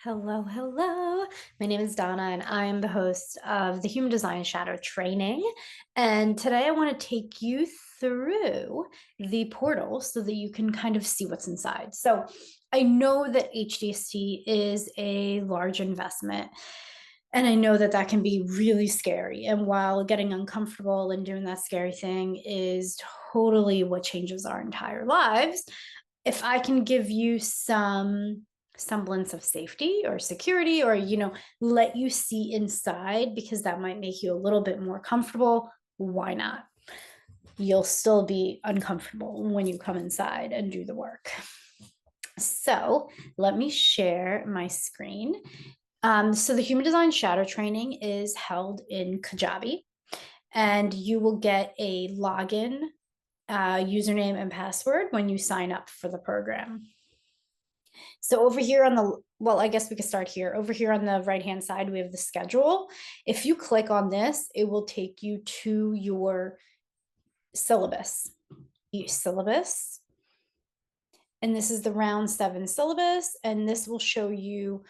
Hello, hello. My name is Donna, and I am the host of the Human Design Shadow Training. And today I want to take you through the portal so that you can kind of see what's inside. So I know that HDST is a large investment, and I know that that can be really scary. And while getting uncomfortable and doing that scary thing is totally what changes our entire lives, if I can give you some semblance of safety or security, or let you see inside, because that might make you a little bit more comfortable, why not? You'll still be uncomfortable when you come inside and do the work. So let me share my screen. So the Human Design Shadow Training is held in Kajabi, and you will get a login, username and password when you sign up for the program. So over here on the, well, I guess we could start here. Over here on the right-hand side, we have the schedule. If you click on this, it will take you to your syllabus. And this is the round 7 syllabus. And this will show you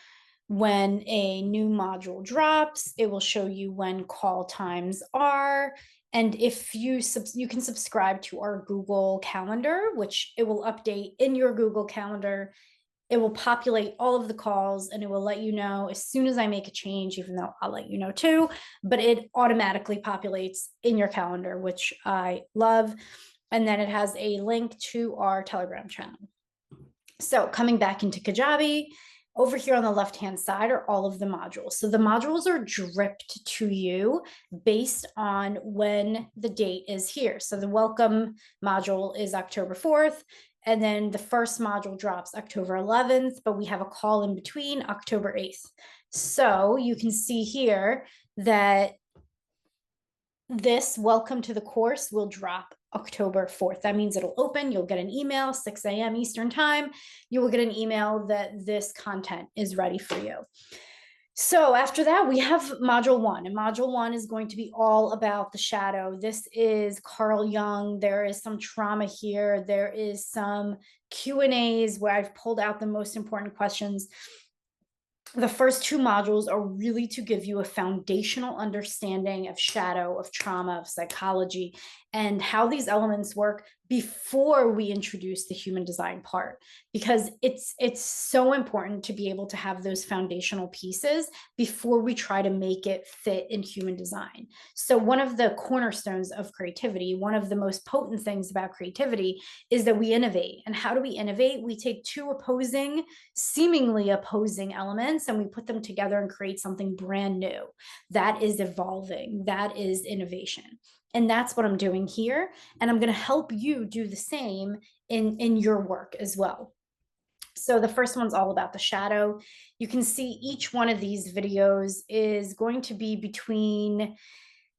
when a new module drops. It will show you when call times are. And if you can subscribe to our Google Calendar, which it will update in your Google Calendar. It will populate all of the calls, and it will let you know as soon as I make a change, even though I'll let you know too, but it automatically populates in your calendar, which I love. And then it has a link to our Telegram channel. So coming back into Kajabi, over here on the left-hand side are all of the modules. So the modules are dripped to you based on when the date is here. So the welcome module is October 4th. And then the first module drops October 11th, but we have a call in between October 8th. So you can see here that this welcome to the course will drop October 4th. That means it'll open, you'll get an email, 6 a.m. Eastern time. You will get an email that this content is ready for you. So after that, we have module 1, and module 1 is going to be all about the shadow. This is Carl Jung. There is some trauma here. There is some Q&As where I've pulled out the most important questions. The first 2 modules are really to give you a foundational understanding of shadow, of trauma, of psychology, and how these elements work before we introduce the human design part, because it's so important to be able to have those foundational pieces before we try to make it fit in human design. So one of the cornerstones of creativity, one of the most potent things about creativity, is that we innovate. And how do we innovate? We take 2 seemingly opposing elements, and we put them together and create something brand new. That is evolving. That is innovation. And that's what I'm doing here. And I'm going to help you do the same in your work as well. So the first one's all about the shadow. You can see each one of these videos is going to be between,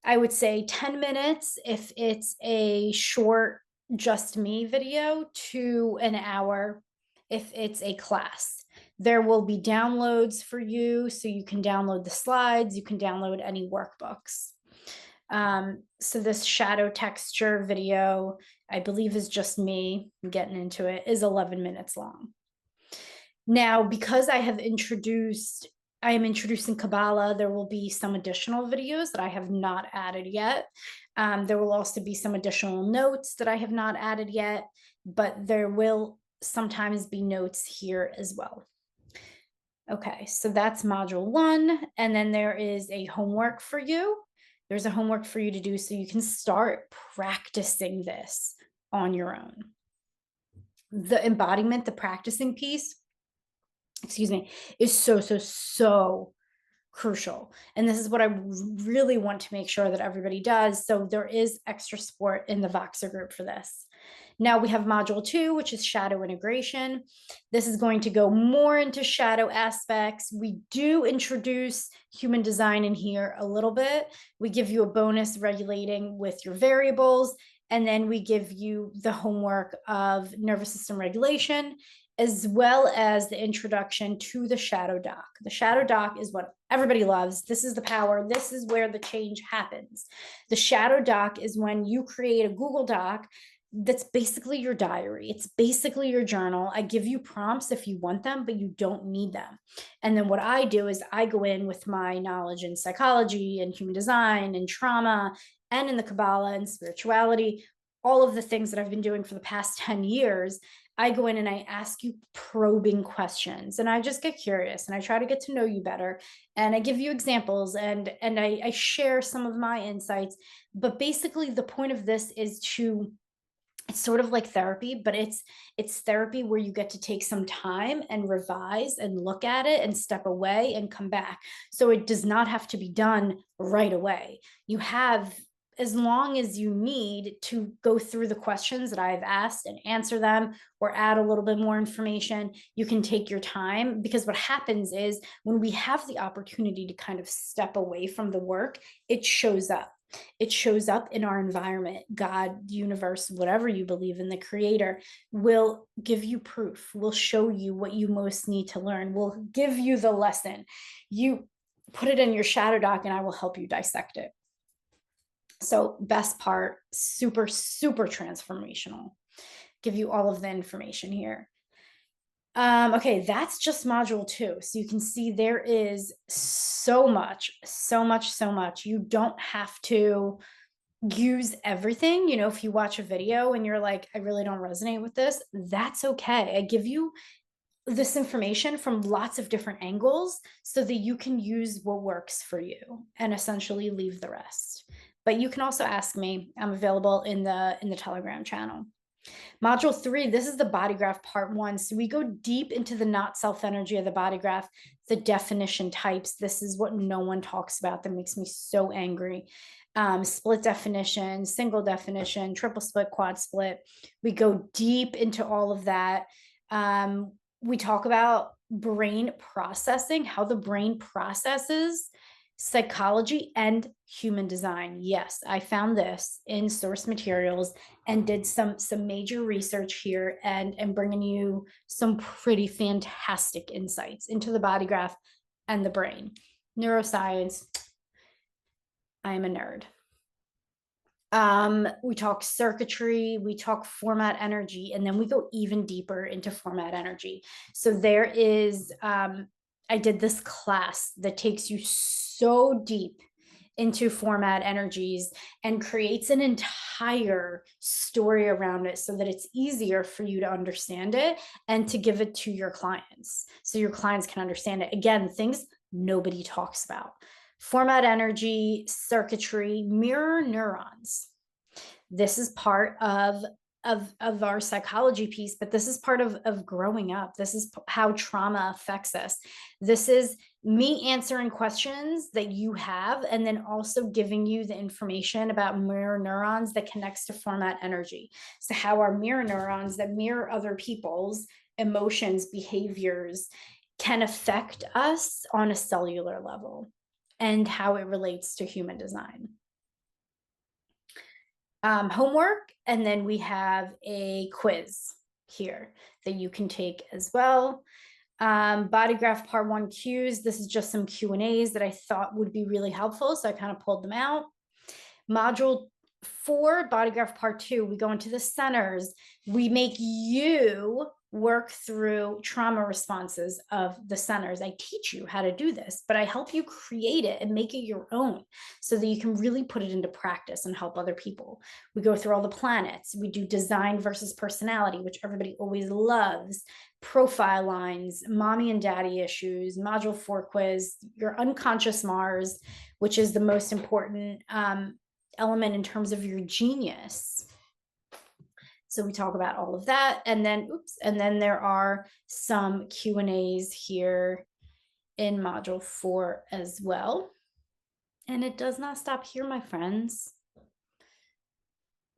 I would say, 10 minutes if it's a short just me video, to an hour if it's a class. There will be downloads for you, so you can download the slides, you can download any workbooks. So this shadow texture video, I believe, is just me getting into it, is 11 minutes long. Now, because I am introducing Kabbalah, there will be some additional videos that I have not added yet. There will also be some additional notes that I have not added yet, but there will sometimes be notes here as well. Okay, so that's module 1. And then there is a homework for you. There's a homework for you to do so you can start practicing this on your own. The embodiment, the practicing piece, is so crucial. And this is what I really want to make sure that everybody does. So there is extra support in the Voxer group for this. Now we have module 2, which is shadow integration. This is going to go more into shadow aspects. We do introduce human design in here a little bit. We give you a bonus regulating with your variables, and then we give you the homework of nervous system regulation, as well as the introduction to the shadow doc. The shadow doc is what everybody loves. This is the power. This is where the change happens. The shadow doc is when you create a Google Doc That's basically your diary. It's basically your journal. I give you prompts if you want them, but you don't need them. And then what I do is I go in with my knowledge in psychology and human design and trauma and in the Kabbalah and spirituality, all of the things that I've been doing for the past 10 years. I go in and I ask you probing questions, and I just get curious and I try to get to know you better. And I give you examples, and I share some of my insights. But basically the point of this is to, it's sort of like therapy, but it's therapy where you get to take some time and revise and look at it and step away and come back. So it does not have to be done right away. You have as long as you need to go through the questions that I've asked and answer them, or add a little bit more information. You can take your time, because what happens is when we have the opportunity to kind of step away from the work, it shows up. It shows up in our environment. God, universe, whatever you believe in, the creator will give you proof, will show you what you most need to learn, will give you the lesson. You put it in your shadow doc and I will help you dissect it. So best part, super, super transformational. Give you all of the information here. Okay, that's just module 2. So you can see there is so much, so much, so much. You don't have to use everything. You know, if you watch a video and you're like, I really don't resonate with this, that's okay. I give you this information from lots of different angles so that you can use what works for you and essentially leave the rest. But you can also ask me. I'm available in the Telegram channel. Module 3, this is the body graph part 1. So we go deep into the not self energy of the body graph, the definition types. This is what no one talks about. That makes me so angry. Split definition, single definition, triple split, quad split. We go deep into all of that. We talk about brain processing, how the brain processes psychology and human design. Yes, I found this in source materials and did some major research here, and bringing you some pretty fantastic insights into the body graph and the brain. Neuroscience, I am a nerd. We talk circuitry, we talk format energy, and then we go even deeper into format energy. So there is, I did this class that takes you so deep into format energies and creates an entire story around it so that it's easier for you to understand it and to give it to your clients so your clients can understand it. Again, things nobody talks about. Format energy, circuitry, mirror neurons. This is part of our psychology piece, but this is part of growing up. This is how trauma affects us. This is me answering questions that you have, and then also giving you the information about mirror neurons that connects to format energy. So how our mirror neurons that mirror other people's emotions, behaviors, can affect us on a cellular level, and how it relates to human design. Homework, and then we have a quiz here that you can take as well. Body graph part 1 cues. This is just some Q&As that I thought would be really helpful, so I kind of pulled them out. Module 4, body graph part 2, we go into the centers. We make you work through trauma responses of the centers. I teach you how to do this, but I help you create it and make it your own so that you can really put it into practice and help other people. We go through all the planets. We do design versus personality, which everybody always loves, profile lines, mommy and daddy issues, module 4 quiz, your unconscious Mars, which is the most important element in terms of your genius. So we talk about all of that, and then there are some Q&As here in module 4 as well. And it does not stop here, my friends.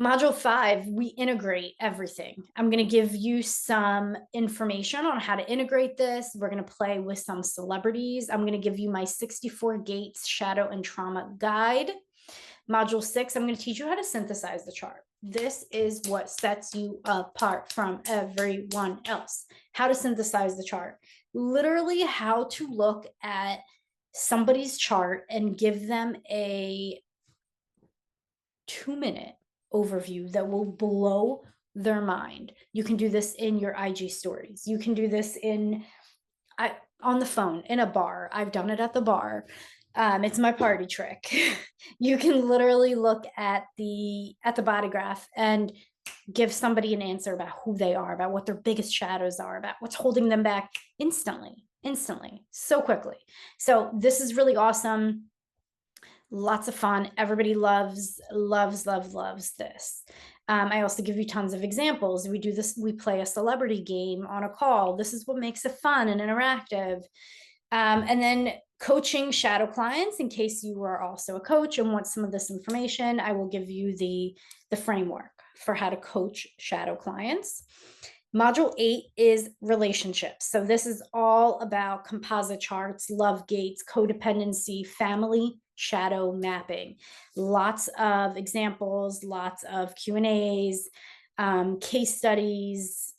Module 5, we integrate everything. I'm going to give you some information on how to integrate this. We're going to play with some celebrities. I'm going to give you my 64 gates shadow and trauma guide. Module 6, I'm going to teach you how to synthesize the chart. This is what sets you apart from everyone else. How to synthesize the chart. Literally how to look at somebody's chart and give them a 2-minute overview that will blow their mind. You can do this in your IG stories. You can do this on the phone, in a bar. I've done it at the bar. It's my party trick. You can literally look at the body graph and give somebody an answer about who they are, about what their biggest shadows are, about what's holding them back instantly, so quickly. So this is really awesome. Lots of fun. Everybody loves this. I also give you tons of examples. We do this, we play a celebrity game on a call. This is what makes it fun and interactive. And then coaching shadow clients, in case you are also a coach and want some of this information, I will give you the framework for how to coach shadow clients. Module 8 is relationships. So this is all about composite charts, love gates, codependency, family shadow mapping. Lots of examples, lots of Q&As, case studies.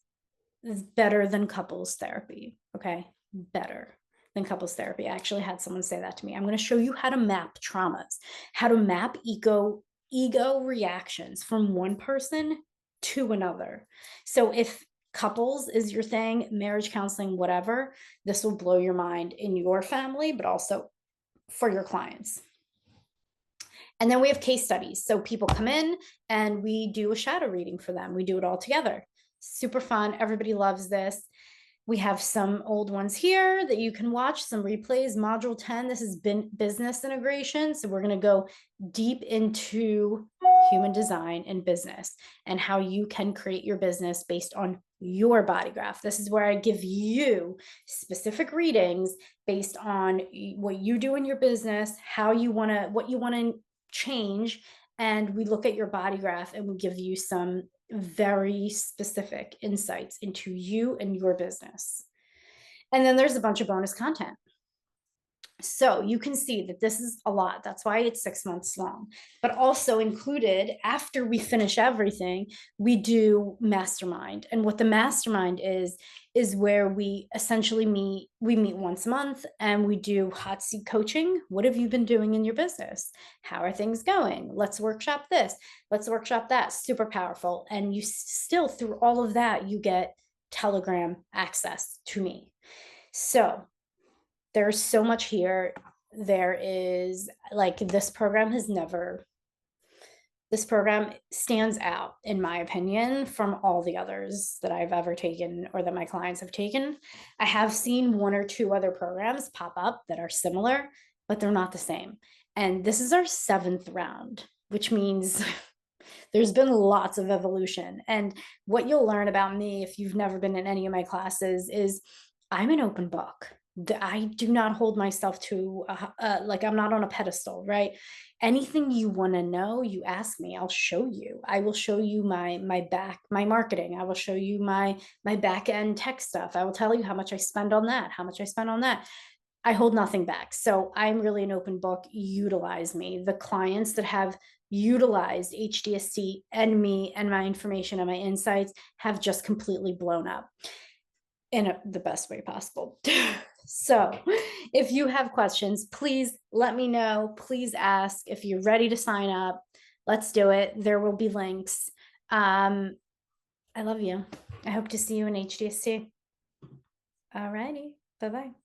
Better than couples therapy. Okay, better than couples therapy. I actually had someone say that to me. I'm going to show you how to map traumas, how to map ego reactions from one person to another. So if couples is your thing, marriage counseling, whatever, this will blow your mind in your family, but also for your clients. And then we have case studies. So people come in and we do a shadow reading for them. We do it all together. Super fun. Everybody loves this. We have some old ones here that you can watch, some replays. Module 10, this has been business integration. So we're going to go deep into human design and business and how you can create your business based on your body graph. This is where I give you specific readings based on what you do in your business, how you want to, what you want to change. And we look at your body graph and we give you some very specific insights into you and your business. And then there's a bunch of bonus content. So you can see that this is a lot. That's why it's 6 months long. But also included, after we finish everything, we do mastermind. And what the mastermind is where we essentially meet once a month and we do hot seat coaching. What have you been doing in your business? How are things going? Let's workshop this. Let's workshop that. Super powerful. And you still, through all of that, you get Telegram access to me. So there's so much here. There is, like, this program stands out, in my opinion, from all the others that I've ever taken or that my clients have taken. I have seen 1 or 2 other programs pop up that are similar, but they're not the same. And this is our 7th round, which means there's been lots of evolution. And what you'll learn about me if you've never been in any of my classes is I'm an open book. I do not hold myself to like I'm not on a pedestal, right? Anything you want to know, you ask me, I'll show you. I will show you my marketing. I will show you my back end tech stuff. I will tell you how much I spend on that, how much I spend on that. I hold nothing back. So I'm really an open book. Utilize me. The clients that have utilized HDSC and me and my information and my insights have just completely blown up in the best way possible. So if you have questions, please let me know. Please ask. If you're ready to sign up, let's do it. There will be links. I love you. I hope to see you in HDSC. All righty. Bye-bye.